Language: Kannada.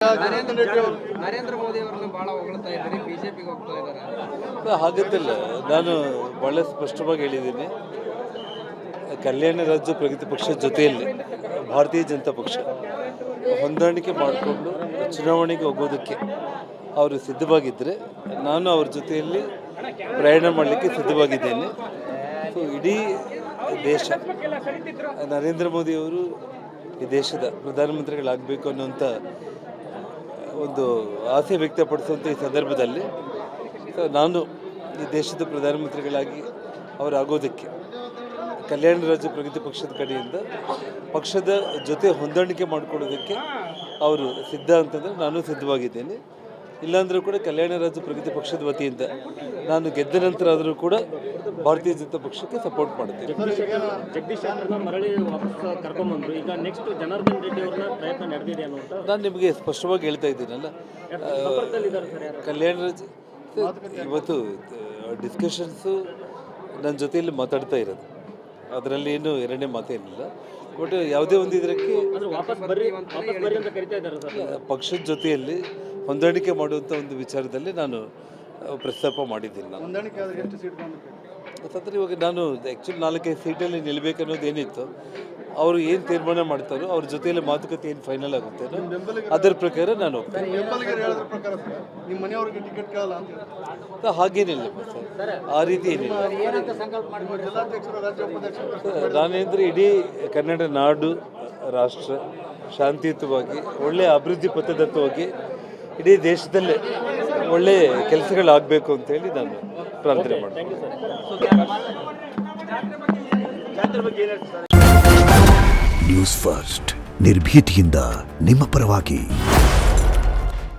ನರೇಂದ್ರ ಮೋದಿ ಅವರನ್ನು ಬಹಳ ಹೊಗಳ್ತಾ ಇದ್ದಾರೆ, ಬಿಜೆಪಿಗೆ ಹೋಗ್ತಾ ಇದ್ದಾರೆ. ಹಾಗಂತಿಲ್ಲ, ನಾನು ಭಾಳ ಸ್ಪಷ್ಟವಾಗಿ ಹೇಳಿದ್ದೀನಿ. ಕಲ್ಯಾಣ ರಾಜ್ಯ ಪ್ರಗತಿ ಪಕ್ಷದ ಜೊತೆಯಲ್ಲಿ ಭಾರತೀಯ ಜನತಾ ಪಕ್ಷ ಹೊಂದಾಣಿಕೆ ಮಾಡಿಕೊಂಡು ಚುನಾವಣೆಗೆ ಹೋಗೋದಕ್ಕೆ ಅವರು ಸಿದ್ಧವಾಗಿದ್ದರೆ ನಾನು ಅವ್ರ ಜೊತೆಯಲ್ಲಿ ಪ್ರಯಾಣ ಮಾಡಲಿಕ್ಕೆ ಸಿದ್ಧವಾಗಿದ್ದೇನೆ. ಸೊ ಇಡೀ ದೇಶ ನರೇಂದ್ರ ಮೋದಿಯವರು ಈ ದೇಶದ ಪ್ರಧಾನಮಂತ್ರಿಗಳಾಗಬೇಕು ಅನ್ನುವಂಥ ಒಂದು ಆಸೆ ವ್ಯಕ್ತಪಡಿಸುವಂಥ ಈ ಸಂದರ್ಭದಲ್ಲಿ ನಾನು ಈ ದೇಶದ ಪ್ರಧಾನಮಂತ್ರಿಗಳಾಗಿ ಅವರಾಗೋದಕ್ಕೆ ಕಲ್ಯಾಣ ರಾಜ್ಯ ಪ್ರಗತಿ ಪಕ್ಷದ ಕಡೆಯಿಂದ ಪಕ್ಷದ ಜೊತೆ ಹೊಂದಾಣಿಕೆ ಮಾಡಿಕೊಳ್ಳೋದಕ್ಕೆ ಅವರು ಸಿದ್ಧ ಅಂತಂದರೆ ನಾನು ಸಿದ್ಧವಾಗಿದ್ದೇನೆ. ಇಲ್ಲಾಂದರೂ ಕೂಡ ಕಲ್ಯಾಣ ರಾಜ್ಯ ಪ್ರಗತಿ ಪಕ್ಷದ ವತಿಯಿಂದ ನಾನು ಗೆದ್ದ ನಂತರ ಆದರೂ ಕೂಡ ಭಾರತೀಯ ಜನತಾ ಪಕ್ಷಕ್ಕೆ ಸಪೋರ್ಟ್ ಮಾಡ್ತೀನಿ. ಜಗದೀಶ್ ಅವರನ್ನ ಮರಳಿ ವಾಪಸ್ ಕರ್ಕೊಂಡ್ಬಂದ್ರು, ಈಗ ನೆಕ್ಸ್ಟ್ ಜನಾರ್ದನ್ ರೆಡ್ಡಿ ಅವ್ರನ್ನ ಪ್ರಯತ್ನ ನಡೆದಿದೆ ಅನ್ನೋಂಥ ನಾನು ನಿಮಗೆ ಸ್ಪಷ್ಟವಾಗಿ ಹೇಳ್ತಾ ಇದ್ದೀನಲ್ಲ. ಕಲ್ಯಾಣ ರಾಜ್ಯ ಇವತ್ತು ಡಿಸ್ಕಷನ್ಸು ನನ್ನ ಜೊತೆಯಲ್ಲಿ ಮಾತಾಡ್ತಾ ಇರೋದು, ಅದರಲ್ಲಿ ಏನು ಎರಡನೇ ಮಾತೇನಿಲ್ಲ. ಬಟ್ ಯಾವುದೇ ಒಂದು ಇದಕ್ಕೆ ವಾಪಸ್ ಬರ್ರಿ ಅಂತ ಕರಿತಾ ಇದ್ದಾರೆ ಸರ್. ಪಕ್ಷದ ಜೊತೆಯಲ್ಲಿ ಹೊಂದಾಣಿಕೆ ಮಾಡುವಂಥ ಒಂದು ವಿಚಾರದಲ್ಲಿ ನಾನು ಪ್ರಸ್ತಾಪ ಮಾಡಿದ್ದೀನಿ. ನಾನು ಇವಾಗ ನಾನು ಆ್ಯಕ್ಚುಲಿ 4-5 ಸೀಟಲ್ಲಿ ನಿಲ್ಲಬೇಕನ್ನೋದು ಏನಿತ್ತು, ಅವರು ಏನು ತೀರ್ಮಾನ ಮಾಡ್ತಾರೋ ಅವ್ರ ಜೊತೆಯಲ್ಲಿ ಮಾತುಕತೆ ಏನು ಫೈನಲ್ ಆಗುತ್ತೆ ಅದರ ಪ್ರಕಾರ ನಾನು ಹೋಗ್ತೀನಿ. ಹಾಗೇನಿಲ್ಲ ಸರ್, ಆ ರೀತಿ ಏನಿಲ್ಲ. ನಾನೇಂದರೆ ಇಡೀ ಕನ್ನಡ ನಾಡು ರಾಷ್ಟ್ರ ಶಾಂತಿಯುತವಾಗಿ ಒಳ್ಳೆಯ ಅಭಿವೃದ್ಧಿ ಪಥದತ್ತ ಹೋಗಿ ಇಡೀ ದೇಶದಲ್ಲೇ ಒಳ್ಳೆಯ ಕೆಲಸಗಳಾಗಬೇಕು ಅಂತೇಳಿ ನಾನು ಪ್ರಾರ್ಥನೆ ಮಾಡ್ತೀನಿ. ನ್ಯೂಸ್ ಫಸ್ಟ್ ನಿರ್ಭೀತಿಯಿಂದ ನಿಮ್ಮ ಪರವಾಗಿ.